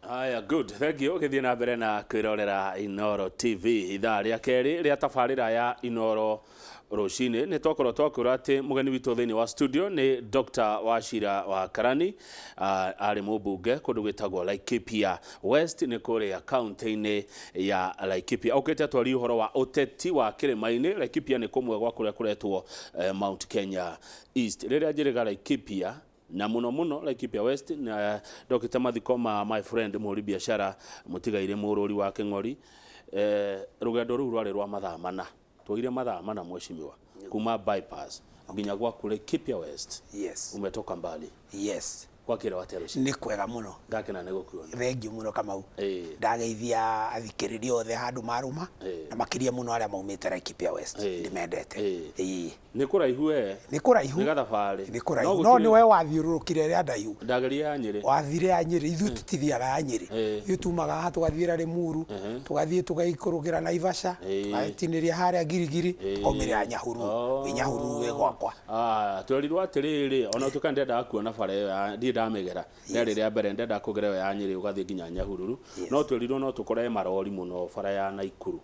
Aya, good. Thank you. Githie na mbere na kwirorera Inoro TV ithaa ria keri ria tabarira ya Inoro Rucini. Ni twakorwo twakwira ati mugeni witu thiini wa studio ni Dr. Wachira wa Karani, ari mubunge kundu gwitagwo Laikipia West, ni kuria county-ini ya Laikipia. Ukite atwari uhoro wa uteti wa kirima-ini. Laikipia ni kumwe gwa kuria kuretwo Mount Kenya East. Riria njiriga Laikipia na muno Laikipia West na Dr. Mathikoma, my friend muri biashara mutigaire mururi wa King'ori, rugendo ru rwari rwa mathaa mana, twire mathaa mana mweshimiwa kuma bypass nginya gwa kule Laikipia West. Yes. Umetoka mbali. Yes. Kwa kile wateruci Ni kwega muno. Ngakena nego kuona. Thengi muno Kamau. Ndageithia athikiriria othe handu maruma na makiria muno aria maumite Laikipia West. Ndimendete. Ni kuraihu Ni kuraihu. Ni gathabari. Ni kuraihu. No ni we wathiururukire ria ndaihu. Ndageria ya Nyeri. Wathire ya Nyeri, ithu tutithiaga ya Nyeri. Ithu tumaga ha tugathira Limuru, tugathie tugaikurukira Naivasha, tugatiniria haria Girigiri, komira Nyahuru. Nyahuru we gwakwa. Twerirwo atiriri ona tukandenda kuona bara ya ndamegera riri ria mbere ndenda kugera ya Nyeri ugathie nginya Nyahururu. No twerirwo no tukore marori muno bara ya Naikuru,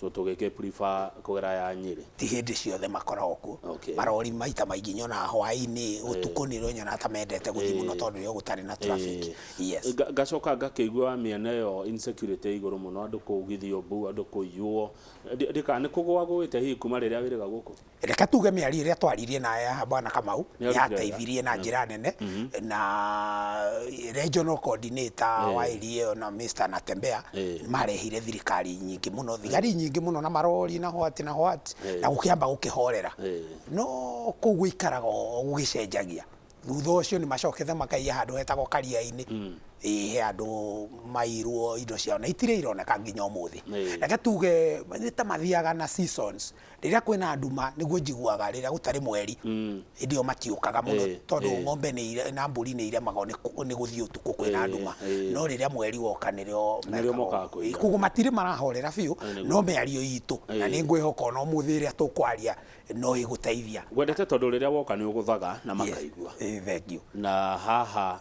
so tugeke prefer kugera ya Nyeri. Ti hindi ciothe makoragwo ku marori maita maingi nyona hwaini utuku ni nyona ta mendete guthi muno tondu yo gutari na traffic. Yes. Gacoka ngakigwa miena yo insecurity iguru muno, andu kugithio bu, andu kuyuo ndika ni kugwa gwite hi kuma riria wiriga guku. Reka tuge miari iria twaririe na ya bwana Kamau yateithirie na njira nene na regional coordinator wa area na Mr. Natembea marehire thirikari nyingi muno, thigari nyingi muno na marori na hwati na gukiamba gukihorera. No kugwikaraga gugicenjagia thutha ucio ni macokethe makaiya handu hetagwo Karia-ini he andu mairwo indo ciao na itire ironeka nginya umuthi. Reke tuge ni ta mathiaga na seasons riria kwina nduma niguo njiguaga riria gutari mweri indio matiukaga muno tondu ng'ombe na mburi ni iremagwo ni guthii utuku kwina nduma. No riria mweri woka nirio kugu matire marahorera biu, no miario itu na ni ngwihoka no umuthi riria tukwaria no iguteithia. Gwendete tondu riria woka ni uguthaga na makaigua. Thank you. Na haha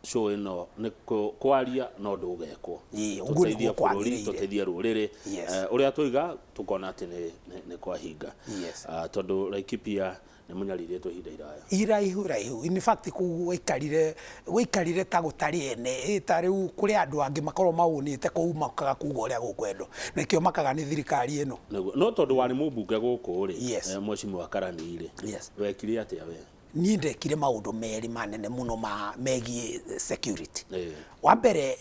show ino ni kwaria no ndugekwo tuteithia bururi tuteithia ruriri uria tuiga tukona ati ni kwahinga tondu Laikipia ni munyarire tu hinda iraihu in fact wikarire ta gutari ene ta riu kuri andu angi makorwo maunite kuuma kaga kuga uria gukwendo nikio makaga ni thirikari ino no tondu wari mubunge guku ri mweshimiwa Karani ri wekire atia we? Ni ndekire maundu meri manene muno megie security. Wa mbere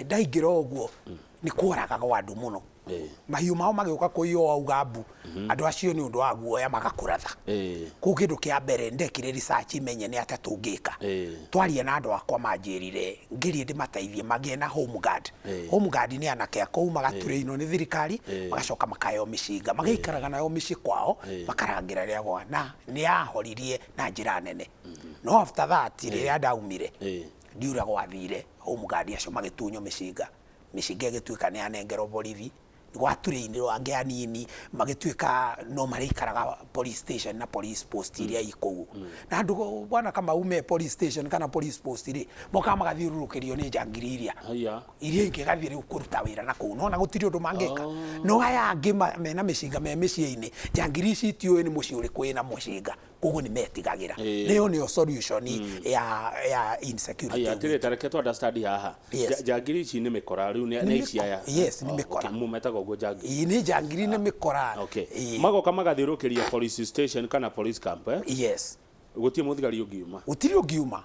ndaingira uguo ni kuraga kwa andu muno. Mahiu mao magiuka kuiyo augabu andu acio ni undu wa guoya magakuratha. Ku kindu kia mbere ndekire research imenye ni ata tungika. Twaria na andu akwa manjirire ngirie ndimateithie magie na home guard. Home guard ni anake akau magature ino ni thirikari magacoka makayo mishinga magaikaraga nayo mici kwao makarangira ria gwa na ni yahoririe na njira nene. No after that riria ndaumire ndiura gwathire home guard acio magitunyo mishinga gituika ni anengero borithi gwatureinirwo ange anini magituika no marikaraga police station na police post iria ikou na andu bwana kama ume police station kana police post ri moka magathiururukirio ni njangiri iria ingi gathire kuruta wira na kou no na gutiri undu mangeka no aya angi mena mishinga me miciini njangiri ici tiwe ni muci uri kwina mushinga koguo ni metigagira leo ni solution ya insecurity. Atire tareke to understand haha njangiri ici ni mikora riu ni ici aya. Yes, ni mikora mumetaga ugo njangiri ni njangiri ni mikora. Magoka magathiurukiria police station kana police camp Yes. Gutie muthigari ungiuma utiri ungiuma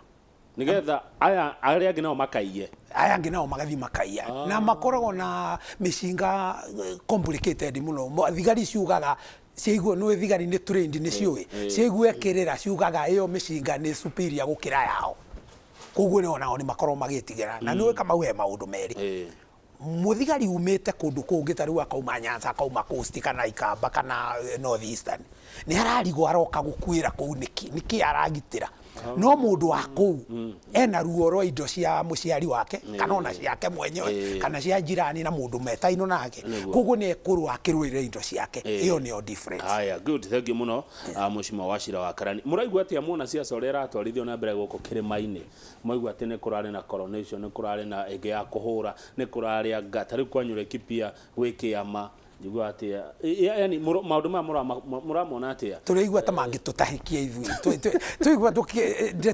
nigetha aya aria angi nao makaiye angi nao magathi makaiya na makoragwo na mishinga complicated muno. Thigari ciugaga ciiguo no thigari ni trained ni ciui ciiguo ekirira ciugaga iyo mishinga ni superior gukira yao koguo ni onao ni makorwo magitigira na niwe kama we maundu meri muthigari umite kundu kungi tariu akauma Nyanza akauma Coast kana Ikamba kana North Eastern ni ararigwo aroka gukwira kuu niki aragitira no mundu wa kuu ena ruo rwa indo cia muciari wake kana ona ciake mwenyewe kana cia jirani na mundu metaino nake koguo ni ekuru akirwire indo ciake iyo ni difference. Haya, good, thank you muno Mheshimiwa Wachira wa Karani. Muraigua atia muona siasa uria ratwarithio na mbere guko kirima-ini, mwaigua ati ni kurari na coronation, ni kurari na ege ya kuhura, ni kurari anga tari kwanyure kipia wikiama njigua atia, yani maundu ma muramona atia turaigua ta mangitutahikia ithui tuigua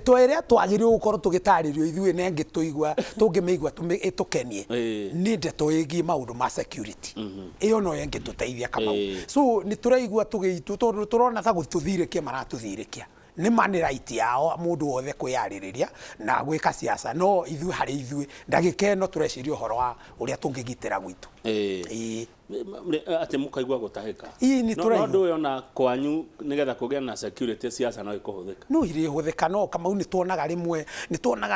tweria twagirwo gukorwo tugitaririo ithui ne ngituigua tungimeigua tukenie ni ndeto igi maundu ma security iyo no yengituteithia kama so ni turaigua tugiitu turona ta gututhirikia maratuthirikia ni mani right yao mundu wothe kwiyaririria na gwika siasa no ithui hari ithui ndagika ino tureciria uhoro wa uria tungigitira gwitu ati mukaigua gutahika ni turaigua no yona kwanyu nigetha kugia na security siasa no ikuhuthika no iri huthika no kama ni tuonaga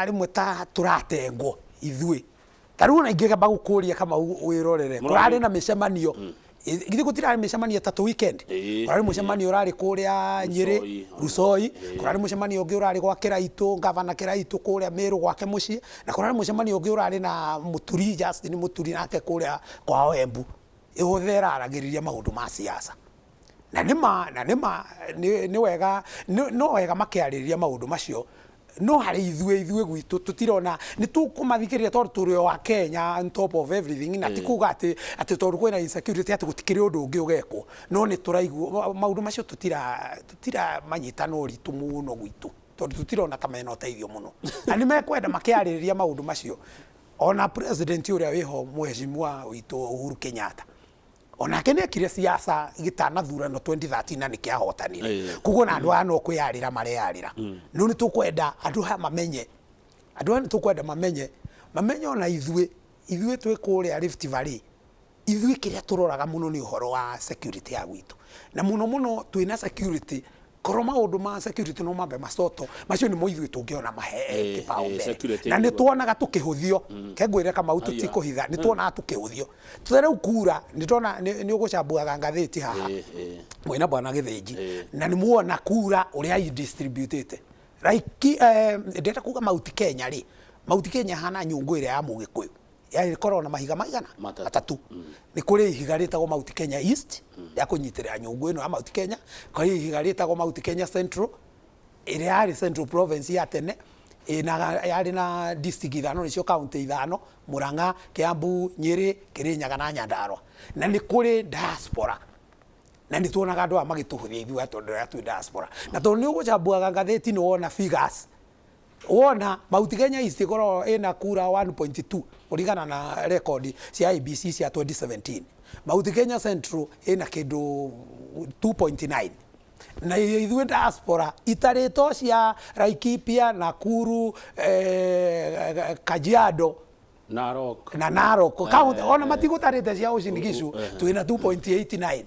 rimwe ta turatengwo ithui taruna ingigamba gukuria kama wirorere kurari na micemanio githĩ gũtirarĩ mĩcemanio tatu weekend kurarĩ mũcemanio ũrarĩ kũrĩa Nyĩrĩ Rusoi kurarĩ mũcemanio ũngĩ ũrarĩ gwa Kĩraitũ gavana Kĩraitũ kũrĩa Meru gwake mũciĩ na kurarĩ mũcemanio ũngĩ ũrarĩ na Mũturi Justin Mũturi nake kũrĩa kwao Embu ihũthĩra aragĩrĩria maũndũ ma siasa na nĩma nĩ wega no wega makĩarĩrĩria maũndũ macio no hari ithui gwitu tutirona ni tukumathikiriria tondu turi wa Kenya on top of everything na tikuga ati tondu kwina insecurity ati gutikiri undu ungi ugekwo no ni turaigua maundu macio tutira manyita no ritu muno gwitu tondu tutirona kama eno teithio muno na ni mekwenda makiaririria maundu macio ona president uria wiho Mheshimiwa witu Uhuru Kenyatta ona kenekire siasa gitanathurano 2013 na nikiahotanire kugo na andu ano kwiyarira mareyarira no ni tukwenda andu ha mamenye mamenye ona ithui twikuria Rift Valley ithui kiria turoraga muno ni uhoro wa security ya gwitu na muno twina security korwo maundu ma security no mambe macoto macio ni mo ithui tungiona mahe kipaumbele na ni tuonaga tukihuthio kengwire kama tutikuhitha ni tuonaga tukihuthio tuthere ukura ni tona ni ugucambuaga ngatheti haha mwina bwana Githinji na ni muona kura uria i distributete like ndeta kuga Mount Kenya hana nyungu iria ya Mugikuyu yani korwo na mahiga maigana matatu ni kuri ihiga ritagwo Mount Kenya East ya kunyitirira nyungu ino ya Mount Kenya kuri ihiga ritagwo Mount Kenya Central iria yari Central Province ya tene yari na district ithano nicio county ithano Murang'a Kiambu Nyeri Kirinyaga na Nyandarua na ni kuri diaspora na ni tuonaga andu amagituhuthia ithuĩ tondu ya tu diaspora na tondu ni ugucambuaga ngatheti ni wona figures wona Mount Kenya East ikoro ina kura 1.2 kuringana na record cia IEBC cia 2017 Mount Kenya Central ina kindu 2.9 na ithuĩ diaspora itarĩto cia Laikipia Nakuru Kajiado Narok kaunti ona matigutarĩte cia Uasin Gishu twina 2.89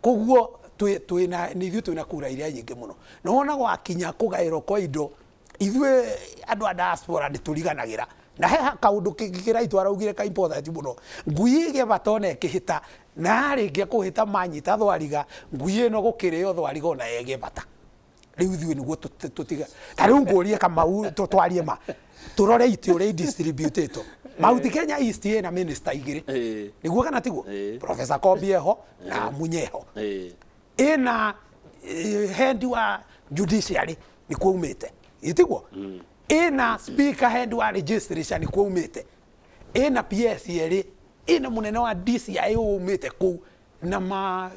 koguo twina ni ithuĩ twina kura iria nyingĩ muno no wona gwakinya kugaĩrwo kwa indo ithuĩ andu a diaspora nitũriganagira na he kaundu kĩraitũ araugire ka important muno ngui ige batone kĩhĩta na rĩngĩ kũhĩta manyita thwariga ngui ĩno gũkĩrĩo thwariga ona yege bata rĩu ithuĩ nĩguo tutiga tarĩu ngũrie Kamau twarie ma turore iti ũrĩa distributed Mount Kenya East ina minister igĩrĩ nĩguo kana tiguo Professor Kobieho na Munyeho ina head wa judiciary ni kuumĩte itiguo ina speaker head wa registration ni kuumĩte ina PS yeri ina munene wa DCI umĩte ku na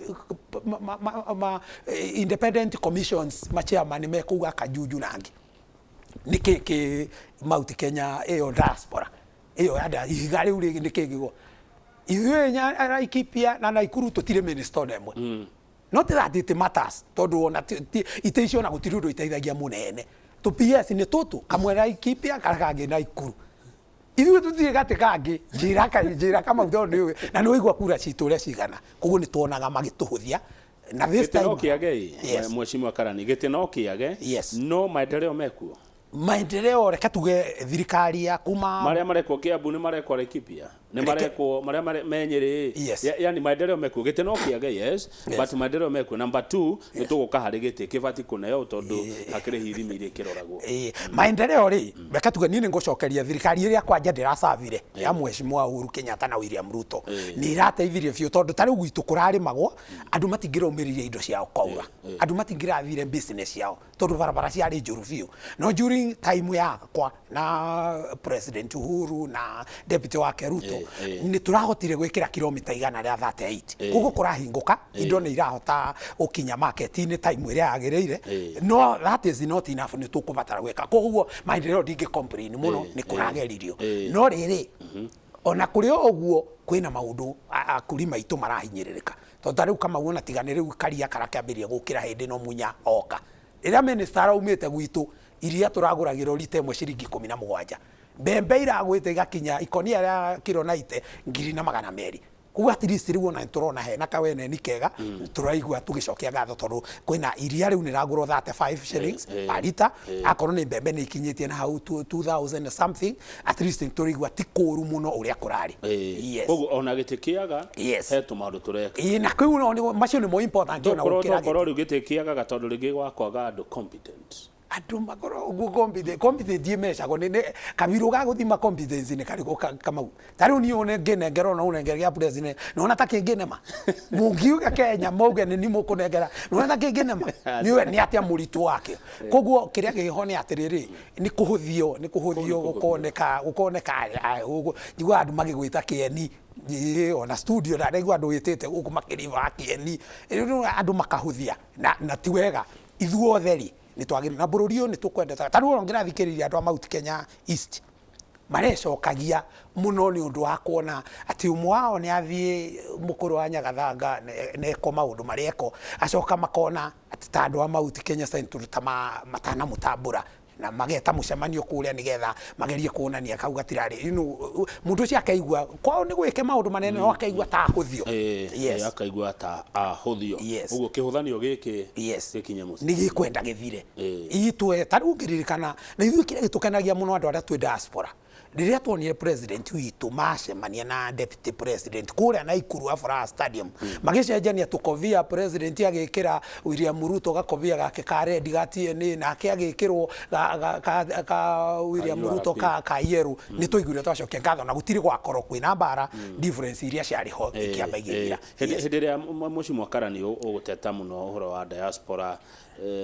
independent commissions chairman mekuga Kajuju nangi niki Mount Kenya eyo diaspora eyo ada igari uri nikigigo ithuĩ nya Laikipia na Nakuru tutire minister nemwe not that it matters tondu ona itecio na gutiri undu iteithagia munene to PS ni tutu kamwe Laikipia karagange Nakuru ithuĩ tutire gati kangi njira kama uthoni na no igwa kura citu uria cigana koguo ni tuonaga magituhuthia na this time kiage Mheshimiwa Karani gitino kiage no maendeleo mekuo maendeleo reka tuge thirikari ya kuma maria marekwo Kiambu ni marekwo Laikipia ni marekwo maria menyere yani maendeleo mekwo gite no kiaga yes but maendeleo mekwo number 2 ni tuguka hari gite kibati kuneo tondu hakire hirimi iri kiroragwo maendeleo ri reka tuge ni ngucokeria thirikari iria kwanja ndiracavire ya Mheshimiwa Uhuru Kenyatta na William Ruto ni irateithirie biu tondu tari gwitu kurarimagwo andu matingiromiririe indo ciao kaura andu matingirathire business yao tondu barabara ciari njuru biu no during time yakwa na President Uhuru na deputy wake Ruto ni turahotire gwikira kilomita 138 kugo kurahinguka indo ni irahota ukinya market ni time iria yagireire no that is not enough ni tukubatara gwika koguo maendeleo dingi complain muno ni kurageririo no riri ona kuri oguo kwina maundu akuri maitu marahinyiririka tondu riu kama wona tigane riu karia karakiambiria gukira hindi no munya oka ira minister aumite gwitu iria turaguragirwo rite imwe ciringi 17 mbembe iragwite gakinya ikonia ya kilo 90 ngiri na 200 kuga at least riu ona turona he na kawene ni kega turaigua tugicokia gatho tondu kwina iria riu niragurwo 35 shillings per liter akorwo ni mbembe ni ikinyitie na hau 2000 something at least turaigua ti kuru muno uria kurari yes koguo ona gitikiaga he tumaundu tureka na kwiu no macio ni mo important ona ukira korwo riu gitikiaga gatondu ringi gwakwaga andu competent andu magoro ugu competence dimeshago ne kabiru ga guthima competence ne kari kamau tari uni one ngene ngero no une ngere ya president no na take ngene ma mungiuga Kenya moge ni mukunengera no na take ngene ma ni atia muritu wake koguo kiria gihone atiriri ni kuhuthio gukoneka njigwa andu magigwita kieni ona studio na regwa andu witite guku makiriva kieni andu makahuthia na tiwega ithuotheri ni twagire na bururi ni tukwendeta tari urongira thikiriria andu a Mount Kenya East marecokagia muno ni undu wa kuona ati umwe wao ni athie mukuru wa Nyagathanga neko maundu marieko acoka makona ati tandu wa Mount Kenya Central matana mutambura na mageta mucemanio kuria nigetha magerie kuonania kauga tirari mundu cia kaigua kwao ni gwike maundu manene no akaigua ta huthio akaigua ta huthio uguo kihuthanio giki gikinye muci ni gikwenda githire itwe tarugiririkana na ithu kire gitukenagia muno andu aria twi diaspora riria tuonire president witu macemania na deputy president kuria na Ikuru Afraha Stadium magicenjania tukovia president agikira William Ruto gakovia gake ka red gatie na agikirwo ka William Ruto ka yeru ni tuiguire twacokia ngatho na gutiri gwakoro kwina mbara difference iria ciari ho ikiambaigirira hindi ria muci mwakarani uguteta muno uhoro wa diaspora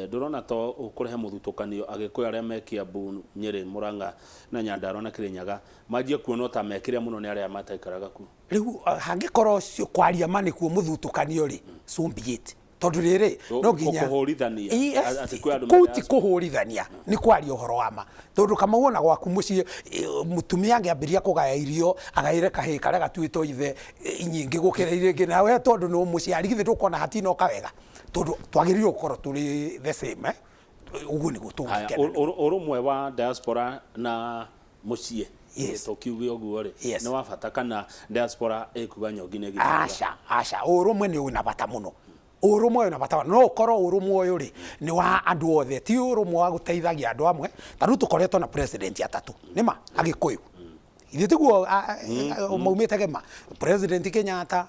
ndurona to ukurehe muthutukanio agikuya aria me Kiambu Nyeri Murang'a na Nyandarua na Kirinyaga majie kuona ta mekire muno ni aria mataikaraga ku riu hangikorwo kwaria mani ku muthutukanio ri sumbigite tondu riri no ginya kuhurithania ati kwa andu kuti kuhurithania ni kwaria uhoro wa ma tondu kama wona gwaku muci mutumia angiambiria kugaya irio agaire kahi karia gatuito ithe nyingi gukira iringi nawe tondu no muciari githe ndukona hatino kawega tondu twagiririo gukoro turi the same ugu ni gutungikena urumwe wa diaspora na mucie tokiuge oguo ri ni wa bata kana diaspora ikuga nyongine githa aca urumwe ni una bata muno urumwe na bata no ukoro urumwe uyu ri ni wa andu othe ti urumwe wa guteithagia andu amwe taru tukoretwo na president atatu nima agikuyu ithitugo maumite gema president Kenyatta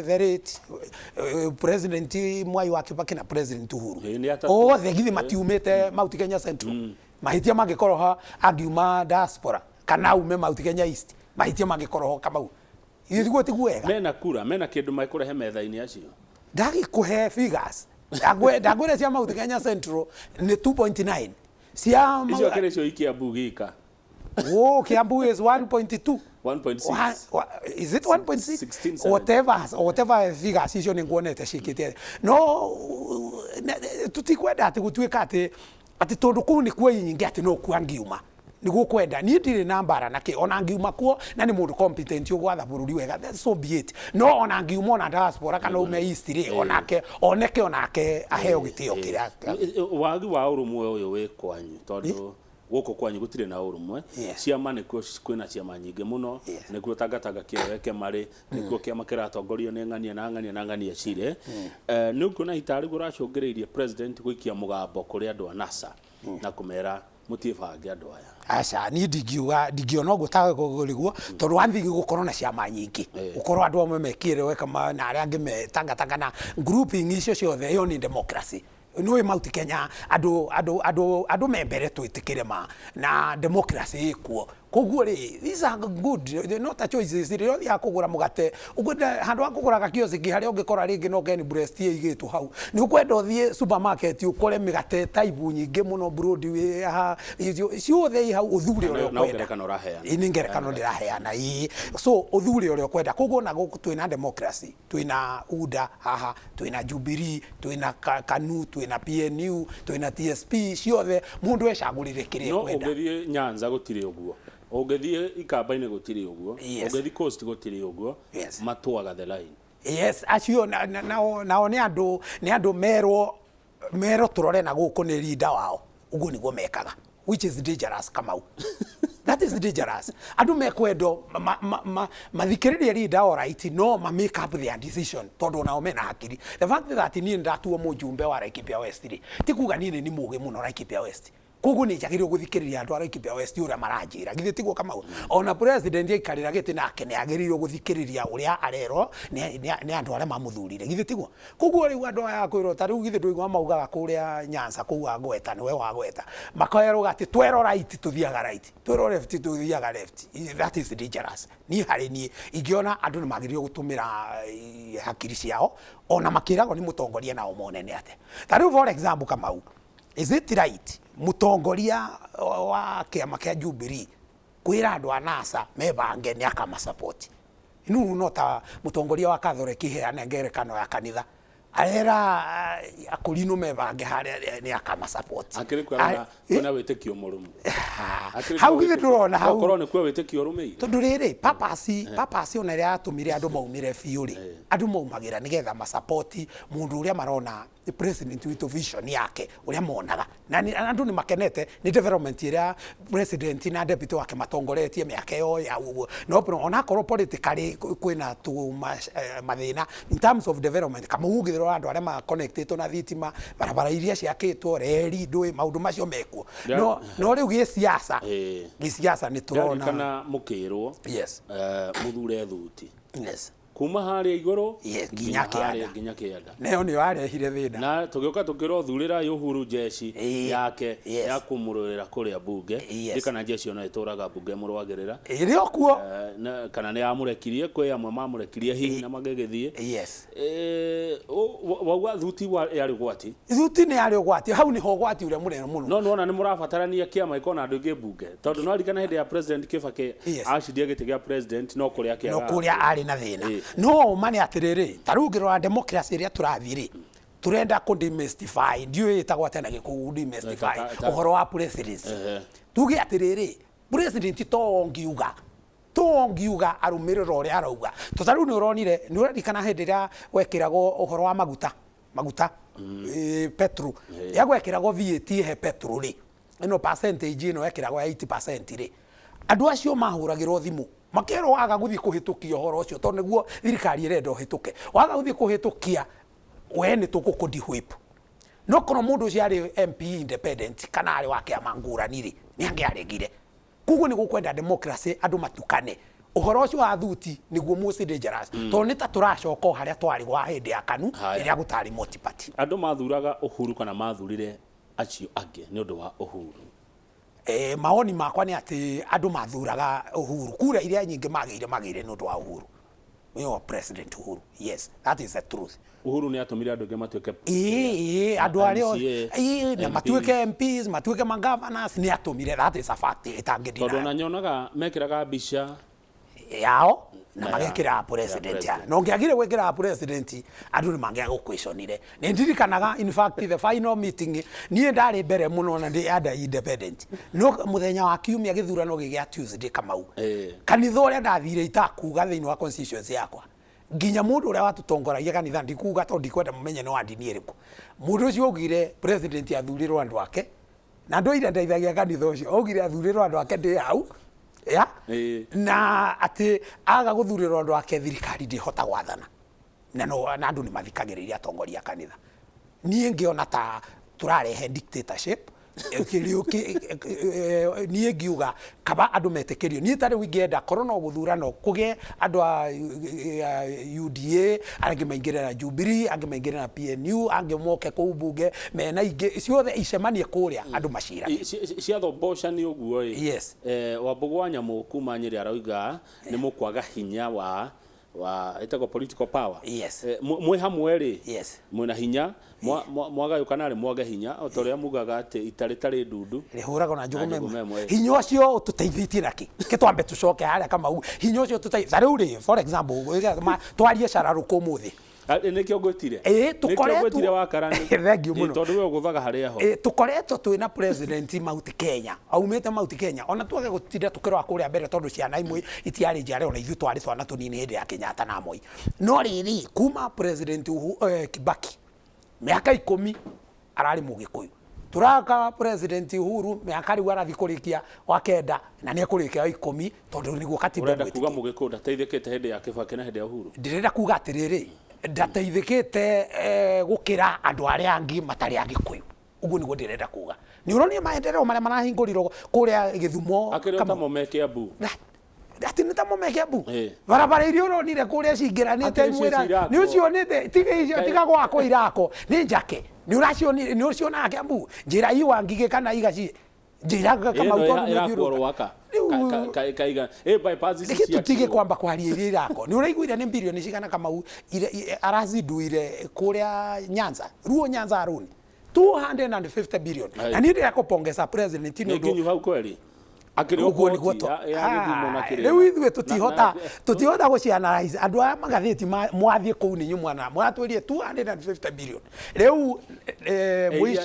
Therete president Mwai wa Kibaki na president Uhuru othe githi matiumite Mount Kenya Central mahitia magikoro ha agiuma diaspora kana ume Mount Kenya East mahitia magikoro ho kamau ithitugo tiguega mena kindu maikurehe metha-ini acio ndagikuhe figures dagwere cia Mount Kenya Central ni 2.9 cia icio kire cio Kiambu gika Kiambu is 1.2 1.6 is it 1.6 whatever figures icio ninguonete cikite no tutikwenda ati gutuika ati tondu kuu ni kuo nyingi ati no kuangiuma niguo kwenda ni ndire na mbara nake ona ngiuma kuo na ni mundu competent ugwatha bururi wega that's so be it no ona ngiuma na diaspora kana ume east ri onake aheo gitio kiria wagi wa urumwe uyu wi kwanyu tondu guko kwanyu gutire na urumwe ciama nikuo kwina ciama nyingi muno nikuo tangatanga kiweke mari nikuo kiama kiratongorio ni ng'ania cire ni kuona itari guracungiriirie president gwikia mugambo kuri andu a NASA na kumera mutibange andu aya aca ni ndingiona ũguo ta gũriguo tondũ wanthigi gũkorwo na ciama nyingĩ gũkorwo andũ amwe mekire weka na arĩa angĩ metangatanga na grouping icio ciothe ĩyo nĩ democracy no mauti Kenya andũ membere twĩtĩkĩre ma na democracy ĩkuo koguo ri these are good not a choices rĩrĩa ya kũgũra mũgate ũkwenda handũ ha kũgũra gakioski harĩa ũngĩkora rĩngĩ no gen breast igĩtwo hau nĩ ũkwenda ũthiĩ supermarket ũkore mĩgate type nyingĩ mũno broad ciothe hau ũthure ũrĩa ũkwenda nĩ ngerekano ndĩraheana so ũthure ũrĩa ũkwenda koguo na gũkũ twĩna democracy twĩna UDA haha twĩna Jubilee twĩna KANU twĩna PNU twĩna TSP ciothe mũndũ ecagũrire kĩrĩa kwenda no ũgĩthiĩ Nyanza gũtirĩ ũguo ũgĩthiĩ Ikamba-inĩ gũtirĩ ũguo ũgĩthiĩ Coast gũtirĩ ũguo matwaga the line acio nao nĩ andũ merwo tũrore na gũkũ nĩ leader wao ũguo nĩguo mekaga which is dangerous Kamau that is dangerous andũ mekwendo mathikĩrĩrie leader all right no make up their decision tondũ nao mena hakiri the fact that niĩ ndatuo mũjumbe wa Laikipia West ri ti kuga niĩ nĩ mũũgĩ mũno Laikipia West koguo nĩ njagĩrĩirwo gũthikĩrĩria andũ a Laikipia West ũrĩa maranjĩra githĩ tiguo Kamau ona president aikarĩra gĩtĩ nake nĩ agĩrĩirwo gũthikĩrĩria ũrĩa arerwo nĩ andũ arĩa mamũthurire githĩ tiguo koguo rĩu andũ aya kwĩrwo ta rĩu githĩ ndũigua maugaga kũrĩa Nyanza kũu Gweta nĩwe wa Gweta makoerwo atĩ twerwo right tuthiaga right twerwo left tuthiaga left that is dangerous niĩ harĩ niĩ ingĩona andũ nĩ magĩrĩirwo gũtũmĩra hakiri ciao ona makĩragwo nĩ mũtongoria nao monene atĩ ta rĩu for example Kamau is it right mutongoria wa kĩama kĩa Jubilee kwĩra andũ a NASA mebange nĩ akamasupport inu nota mutongoria wa Catholic heana ngerekano ya kanitha arera akurino mebange harĩa nĩ akamasupport akĩrĩ kwara kuna wĩtĩkio mũrũmu hau githĩ ndũrona hau korwo nĩ kwa wĩtĩkio rũmĩire tondũ rĩrĩ papasi ona rĩa atũmire andũ maumire biũ-rĩ andũ maumagĩra nĩgetha masupport mũndũ ũrĩa marona president witũ vision yake ũrĩa monaga na andũ nĩ makenete nĩ development ĩrĩa president na deputy wake matongoretie mĩaka ĩyo ya ũguo no ona korwo politically kwĩna mathĩna in terms of development kama ugithĩrwo andũ arĩa ma connected na thitima barabara iria ciakĩtwo reri ndũĩ maũndũ macio mekuo no rĩu gĩciaca nĩ tũrona kana mũkĩrwo mũthure thuti kuma harĩa igũrũ nginya kĩanda nayo nĩ warehire thĩna na tũgĩũka tũkĩrothurĩra Uhuru jeshi yake ya kũmũrũĩra kũrĩa bunge kana jeshi ona ĩtũraga bunge mũrwagĩrĩra ĩrĩ okuo kana nĩ amũrekirie kwĩ amwe mamũrekirie hihi na magĩgĩthiĩ wauga thuti yarĩ gwati thuti nĩ yarĩ gwati hau nĩho gwati ũrĩa mũnene mũno no nona nĩ mũrabatarania kĩama ĩkona andũ aingĩ bunge tondũ no arikana hĩndĩ ya president Kibaki acindia gĩtĩ gĩa president no kũrĩa arĩ na thĩna no mane atiriri tarugirwa democracy ria turathiri turenda ku demystify ndiyo itagwa tena ku demystify uhoro wa president tuge atiriri president tongiuga arumiriro ria arauga tutaru ni uronire ni urikana hindi ria wekiragwo uhoro wa maguta petrol yagwekiragwo VAT he petrol ri ino percentage ino yekiragwo 80% ri andu acio mahuragirwo thimu makero waga guthi kuhitukia horo ucio to niguo thirikari irenda uhituke waga guthi kuhitukia we ni tukukundi whip no kono mundu ucio ari MP independent kana ari wake amangurani ri ni angiaregire kugu ni gukwenda democracy andu matukane uhoro ucio wa thuti niguo most dangerous to ni ta turacoka haria twari gwa hindi ya KANU iria gutari multi party andu mathuraga Uhuru kana mathurire acio ange ni undu wa Uhuru maoni makwa nĩ atĩ andũ mathuraga Uhuru kura iria nyingĩ magĩire nĩ ũndũ wa Uhuru yo president Uhuru yes that is the truth Uhuru nĩ atũmire andũ aingĩ matuĩke andũ arĩa na matuĩke MPs matuĩke governors nĩ atũmire that is a fact itangĩdina tondũ na nyonaga mekĩraga mbica yao na magekira president no ngiagire gwekira president andu ni mangia gukwishonire ni ndirikanaga in fact the final meeting nie ndari mbere muno na ndi ada independent no muthenya wa kiumia githurano gĩgĩa Tuesday Kamau kanitha ũrĩa ndathire itakuga thĩinĩ wa constituency yakwa nginya mundu ũrĩa watutongoragia kanitha ndikuga to ndikwenda mumenye no andini ĩrĩkũ mundu ũcio augire president athurirwo andu ake na ndo ira ndaithagia kanitha ũcio augire athurirwo andu ake ndi hau na ati aga guthurirwo andu ake thirikari ndihota gwathana na andu ni mathikagĩrĩria atongoria kanitha niĩ ngiona ta turarehe dictatorship niä ngiuga kaba andå metäkärio niä tarä u ingäenda korwo no gå thurano kå gä andå a UDA angä maingä na Jubilee angä maingä na PNU angä moke kå u mbunge mena ingä ciothe icemanie kå rä a andå maciranie ciathombocani å guo yes Wambũgũ wa Nyamũ kuma Nyĩrĩ arauga nĩ mũkwaga hinya wa ĩtagwo political power yes mwĩ hamwe rĩ yes mwĩna hinya mwagayũkana rĩ mwage hinya o ta ũrĩa mugaga atĩ itarĩ ndundu rĩhũragwo na njũgũ hinya ũcio tũteithĩtie naki ke twambe tũcoke harĩa Kamau hinya ũcio tũteithĩtie rĩu rĩ for example twarie cararũkũ mũthĩ nĩkĩo ngwĩtire tũkoretwo wakarani thengiũ mũno tondũ we ũgũthaga harĩa ho tũkoretwo twĩna president Mount Kenya aumĩte Mount Kenya ona twage gũtinda tũkĩrora kũrĩa mbere tondũ ciana imwe itiarĩ njiarĩ ona ithuĩ twarĩ twana tũnini hĩndĩ ya Kenyatta na Moi no rĩrĩ kuma president Kibaki mĩaka 10 ararĩ Mũgĩkũyũ turaka president Uhuru mĩaka rĩu arathi kũrĩkia wa kenda na nĩ ekũrĩkia 10 tondũ nĩguo katiba ũrenda kuga Mũgĩkũyũ ndateithĩkĩte hĩndĩ ya Kibaki na hĩndĩ ya Uhuru ndĩrenda kuga atĩrĩrĩ ndateithĩkĩte gũkĩra andũ arĩa angĩ matarĩ Agĩkũyũ ũguo nĩguo ndĩrenda kuga nĩ ũronio maendeleo marĩa marahingũrirwo kũrĩa Gĩthumo akĩrĩ ta momeke Embu ati nĩ ta momeke Embu barabara iria ũronire kũrĩa cingĩranĩte mwĩra nĩ ũcionĩte tiga icio tiga gwakwo irako nĩ njake nĩ ũcionaga Embu njĩra iwangigĩ kana igaci njĩra Kamau tondũ nĩ ũthiũrũrũka kaiga bypass ici cia tutige kwamba kwaria iria irako nĩ ũraiguire nĩ bilioni cigana Kamau arazinduire kũrĩa Nyanza ruo Nyanza aruni 250 billion na nĩ ndĩra kũpongeza president nĩ nginyu hau kweli akĩrĩo rĩu ithuĩ tũtihota gũcianalyze andũ aya magathĩti mwathiĩ kũu nĩ nyumwana mwatwĩrie 250 billion rĩu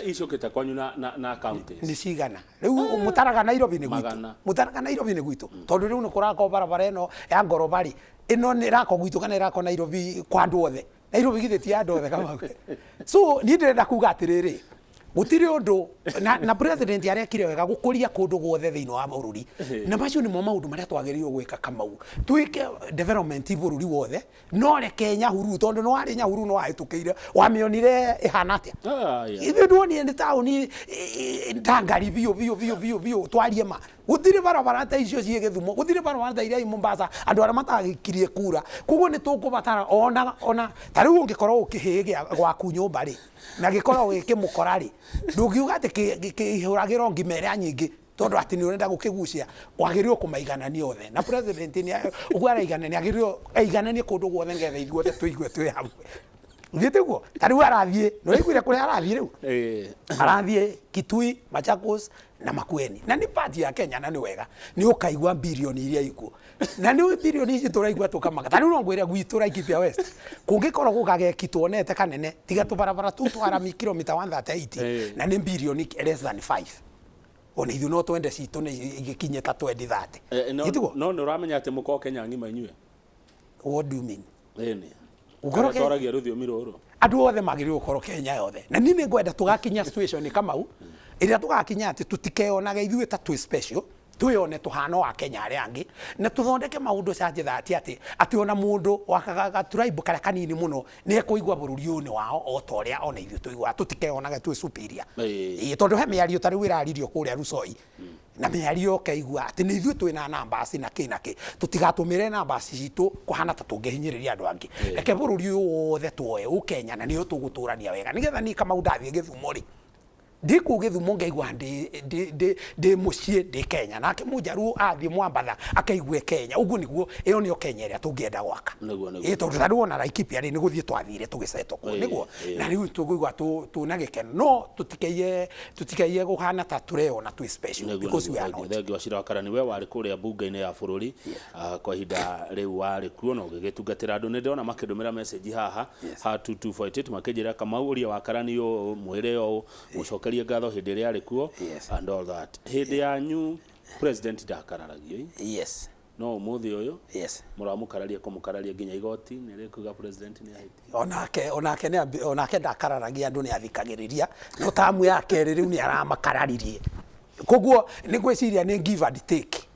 icokĩte kwanyu na counties nĩ cigana rĩu mũtaraga Nairobi nĩ gwitũ mũtaraga Nairobi nĩ gwitũ tondũ rĩu nĩ kũrako barabara ĩno ya Ngorobarĩ ĩno nĩ rako gwitũ kana rako Nairobi kwa andũ othe Nairobi githĩti ya andũ othe Kamau so niĩ ndĩrenda kuga atĩrĩrĩ gutiri undu na president arekire wega gukuria kundu guothe thiini wa bururi na macio nimo maundu maria twagiririo gwika Kamau twike development bururi wothe no reke Nyahururu tondu no ari Nyahururu no ahitukiire wamionire ihana atia ithu duonie ni tauni ntangari bio twarie ma gutiri barabara ta icio cie Githumo gutiri barabara ta iria i Mombasa andu aria matagikirie kura koguo ni tukubatara ona tariu ungikorwo ukihige gwaku nyumba ri na gikorwo gikimukora ri ndungiuga ati kihuragiro ngimera nyingi tondu ati ni urenda gukigucia wagirirwo kumaiganania othe na president ni ugwara iganania agirirwo aiganania kundu guothe ngetha ithuothe tuigue twi hamwe ngitiguo tariu arathie no iguire kuria arathie riu arathie Kitui Machakos na Makueni na ni party ya Kenya na ni wega ni ukaigwa bilioni iria ikuo na ni bilioni ici turaigwa tukamaga tariu no ngwira gwitu Laikipia West kungikorwo gukage tuonete kanene tiga tu barabara tu twarami kilomita 130 na ni bilioni less than 5 ona ithu no twende citu ni igikinye ta 2030 no uramenya ati muko Kenya ngima inyue what do you mean ugoroke toragia rũthiomi rũrũ andu othe magĩrĩirwo gũkorwo Kenya yothe na niĩ nĩngwenda tũgakinya situation ni Kamau ĩrĩa tũgakinya atĩ tũtikeonaga ithuĩ ta twĩ special twĩone tũhana wa Kenya arĩa angĩ na tũthondeke maũndũ canjĩthati atĩ ona mũndũ wakaga tribe karĩa kanini mũno nĩ ekũigua bũrũri ũyũ nĩ wao o ta ũrĩa ona ithuĩ tũigua tũtikeonaga twĩ superior tondũ he mĩario ta rĩu ĩraririo kũrĩa Rusoi na mĩario ũkaigua atĩ nĩ ithuĩ twĩna nambasi na kĩ tũtigatũmĩre nambasi citũ kũhana ta tũngĩhinyĩrĩria andũ angĩ reke bũrũri ũyũ wothe tuoe Kenya na nĩyo tũgũtũrania wega nĩgetha niĩ Kamau ndathiĩ Gĩthumo rĩ ndiku Gĩthumo ngaigua ndi muciĩ ndi Kenya nake Mũjaruo athie Mwambatha akaigwe Kenya uguo niguo ĩyo nĩyo Kenya ĩrĩa tũngĩenda gwaka tondũ tariũ ona Laikipia rĩ nĩ gũthiĩ twathire tũgĩcetwo nĩguo na rĩu tũgũigua tũna gĩkeno no tũtikaiye gũhana ta tũreona twĩ special because we are not thengi wacira wakarani we warĩ kũrĩa mbunge-inĩ ya bũrũri kwa ihinda rĩu warĩ kuo no gĩgĩtungatĩra andũ nĩ ndĩrona makĩndũmĩra message haha 2248 makĩnjĩra Kamau ũria wakarani ũũ mwĩre ũũ mũcokerie ngatho hĩndĩ ĩrĩa arĩ kuo and all that hĩndĩ yanyu president ndakararagio yes no mũthĩ ũyũ mũramũkararia kũmũkararia nginya igoti nĩ rĩkuga president nĩ ahĩtia onake ndakararagia andũ nĩ athikagĩrĩria no tamu yake rĩu nĩ aramakararirie koguo nĩ gwĩciria nĩ give and take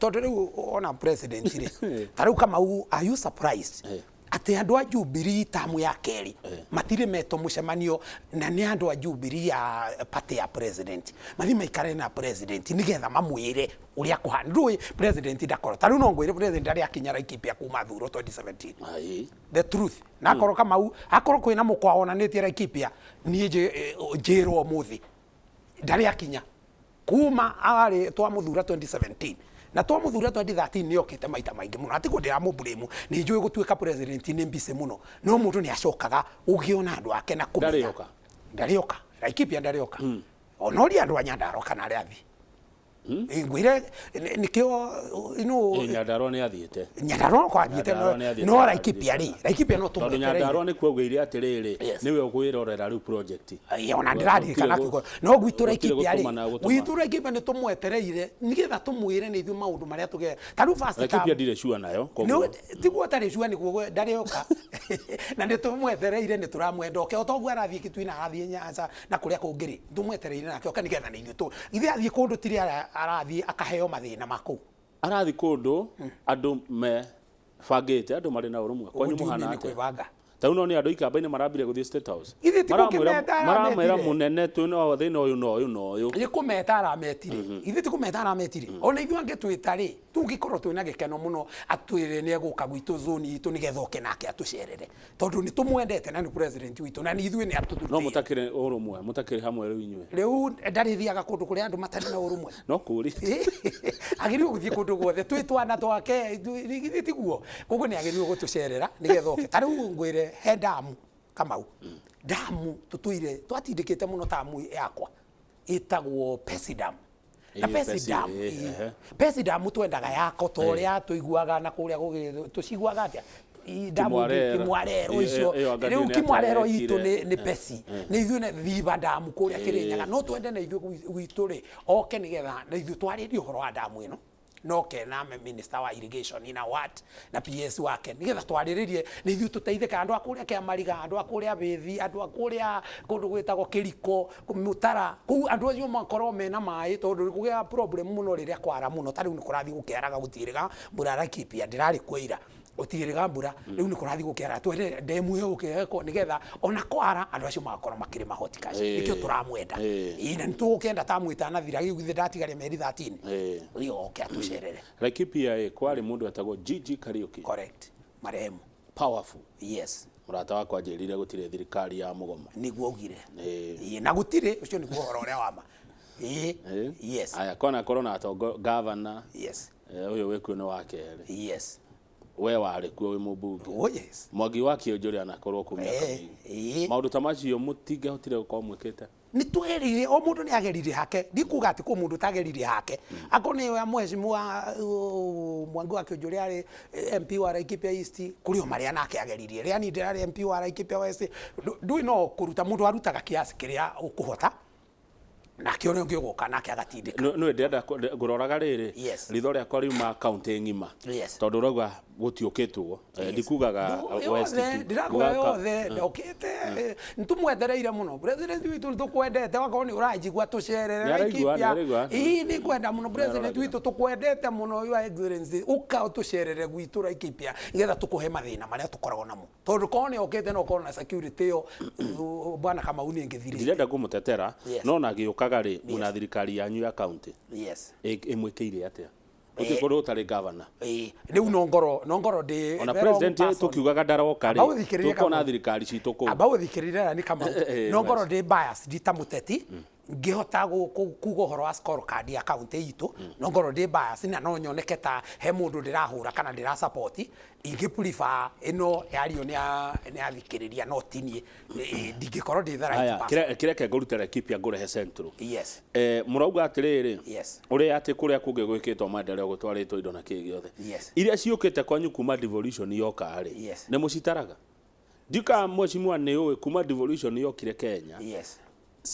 tondũ rĩu ona president rĩ tarĩu Kamau are you surprised ati andu a Jubilee tamu ya keri matire meto mucemanio na ni andu a Jubilee ya party ya president mathi maikare na president nigetha mamwire uria kuhana ndui president ndakoro tari no ngwire president ari akinya Laikipia kuma thuro 2017 ai the truth na koro Kamau akoro kwina mukwa onanitie Laikipia ni njiro muthi ndari akinya kuma ari twamuthura 2017 na twa muthura 2013 ni okite maita maingi muno atiko ndira mublemu ni njui gutuika president ni mbise muno no mundu ni acokaga ugiona andu ake na kumenya ndarioka Laikipia ndarioka onori andu a Nyandarua kana ariathi ngwire nikio Nyandarua ni athiete Nyandarua kwa athiete no Laikipia ri Laikipia no tondu Nyandarua ni kuogire atiriri niwe ukwirorera riu project ona ndirari kana kugo no gwitu Laikipia ri gwitu Laikipia ni tumwetereire nigetha tumwire ni ithu maundu maria tuge taru fast Laikipia ndire shua nayo no tiguo tari shua ni kugo ndarioka na ni tumwetereire ni turamwenda oke otogu arathie kitwina arathie Nyanza na kuria kungiri tumwetereire nake oka nigetha ni ithu tu ithe athie kundu tiri arathi akaheo mathina maku arathi kundu andu me bangite andu mari na urumwe kwanyu muhana ate tau no ni andu ikamba-ini marambire guthie State House maramera munene tu no thina uyu no uyu no uyu ikumeta arametire ithe tikumeta arametire ona ithu ange twitari tungikorwo twina gikeno muno atwire ni eguka gwitu zoni itu nigetha oke nake atucerere tondu ni tumwendete na ni president witu na ni ithu ni atuturutie no mutakire urumwe mutakire hamwe riu inywe riu ndari thiaga kundu kuria andu matari na urumwe no kuri agirio guthie kundu guothe twitwana twake ithe tiguo koguo ni agirio gutucerera nigetha oke tariu ngwire he damu Kamau damu tutuire twatindikite muno tamu yakwa itagwo Pesidam na Pesidam twendaga yako toria tuiguaga na kuria tuciguaga atia damu kimwarero icio riu kimwarero itu ni pesi ni ithu ne thiba damu kuria Kirinyaga no twende na ithu gwitu ri oke nigetha na ithu twaririe uhoro wa damu ino noke na minister wa irrigation ina what na PS wake nigetha twariririe ni ithu tuteithika andu akuria kia mariga andu akuria bithi andu akuria kundu gwitagwo Kiriko Mutara ku andu acio makoro mena mai tondu kugia problem muno riria kwara muno tari ni kurathi gukiaraga gutiriga mbura Laikipia ndirari kwira utiriga mbura riu ni kurathi gukiara twende demu yo ukeko nigetha ona kwara andu acio makoro makiri mahoti kaci nikio turamwenda ina ntukenda tamwita na thira githe ndatigare meri 13 rio oke atucerere Laikipia kwari mundu atagwo Gigi Kariuki correct marehemu powerful yes murata wakwa njirire gutire thirikari ya mugomo niguo ugire na gutire ucio ni guhoro uria wama yes aya kona corona atongo governor yes uyo wekuno wake yes we wari kuo wi mubunge oh yes Mwangi wa Kĩonjũrĩ anakorwo kumia maundu ta macio mutingehotire gukorwo mwikite ni twerire o mundu ni agerire hake ndikuga ati ku mundu tagerire hake akoni ya mheshimiwa Mwangi wa Kĩonjũrĩ ari MP wa Laikipia East kurio maria nake ageririe ria ni ndirari MP wa Laikipia West ndui no kuruta mundu arutaga kiasi kiria ukuhota na kione ngiguka nake agatindika no ndenda nguroraga riri ritho ria kwa riuma county ngima tondu rauga gutiukitwo ndikugaga West ndirakuga yothe ndokite ntumwetereire muno president witu tukwendete wakoni urajigwa tucerere Laikipia ni kwenda muno president witu tukwendete muno your excellency uka tucerere gwitu Laikipia igetha tukuhe mathina maria tukoragwo namo tondu koni okite no kona security yo bwana kama uni ngithiri ndirenda kumutetera no nagiukaga ri muna thirikari yanyu ya county imwikiire atia ukikorwo utari governor riu no ngoro ndi ona president tukiugaga ndaroka ri tukona thirikari citu ku aba uthikirira ni kama no ngoro ndi bias nditamuteti ngihota kugo horo wa scorecard ya county itu no ngoro ndi bias na no nyoneke ta he mundu ndirahura kana ndira support ingiprefer ino yario ni athikiriria no tinie ndingikorwo ndi thara kire ngurutera Laikipia ngurehe central yes murauga atiriri uri ati kuria kungi gwikitwo maendeleo gutwaritwo indo na kigiothe iria ciukite kwanyu kuma devolution yoka ari ni mucitaraga ndika mheshimiwa ni uwe kuma devolution yokire Kenya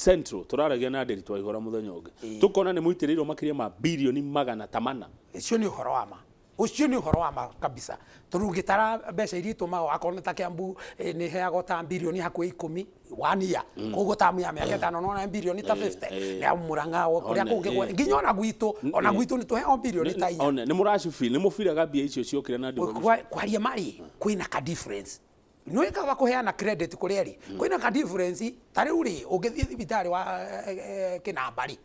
central turaragia na ndiri twa ihora muthenya ungi tukona ni muitirirwo makiria ma bilioni 800 icio ni uhoro wa ma ucio ni horo wa ma kabisa turugitara mbeca iria tumaga akona ta Kiambu ni heago ta bilioni hakwe 10 1 year koguo tamu ya miaka 5 nona bilioni ta 50 ya Murang'a o kuria kungi nginya ona gwitu ni tuheo bilioni ta 4 one ni muracibi ni mubiraga mbia icio ciokire na ndu kwaria mari kwina ka difference nweka wa kuheana credit kuri eri kwina ka difference tari uri ungithie thibitari wa Kinambari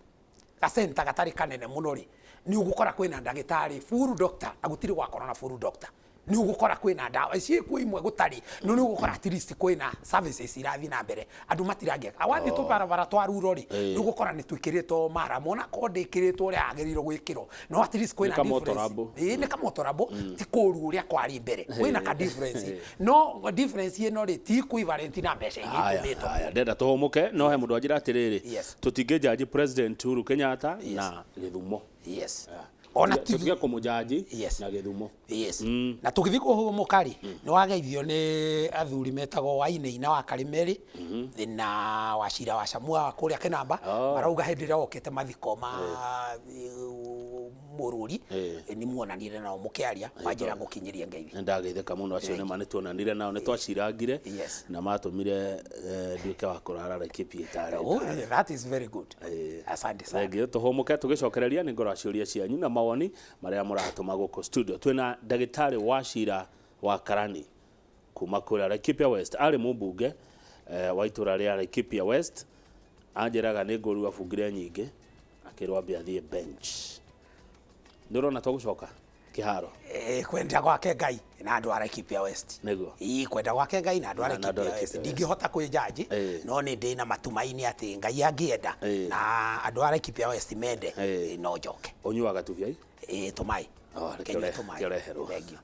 ka center gatari kanene muno ri ni ugukora kwina ndagitari full doctor agutiri gwakora na full doctor ni ugukora kwina ndawa cie kwa imwe gutari no ni ugukora at least kwina services irathi na mbere andu matiragia awathi tu barabara twa ruro ri ni ugukora ni twikirito mara mona kode ikirito ri agiriro gwikiro no at least kwina difference ni kamotorabo ti kuru ri akwari mbere kwina ka difference no difference ino ri ti equivalent na mbeca ingitumeto aya ndenda tuhomuke no he mundu ajira atiriri tutingejaji president Uhuru Kenyatta na Githumo ona tutige kumujaji na Githumo na tugithi kuhumukari ni wageithio ni athuri metago Waine na wa Karimeri na Wachira wa Chamua kuria Kinamba marauga hendira okete mathiko ma Mururi ni muonanire nao mukiaria wanjira gukinyiria ngeithi ndageitheka muno acio ni mani tuonanire nao ni twacirangire na matumire nduike wa kurara Laikipia itare that is very good asante sana ngio tuhomuke tugicokereria ni ngoro ciuria cianyu na mawoni maria muratuma guko studio twina ndagitari Wachira wa Karani kuma kuria Laikipia West ari mubunge wa itura ria Laikipia West anjiraga ni ngoru afungire nyingi akirwa biathie bench ndorona twagucoka kiharo kwenda gwake Ngai na andu a Laikipia West nego kwenda gwake Ngai na andu a Laikipia West ndingihota kwijaji no ni ndi na matumaini ati Ngai angienda na andu a Laikipia West mende no njoke onyuaga tu viai tumai kioreherwo thank you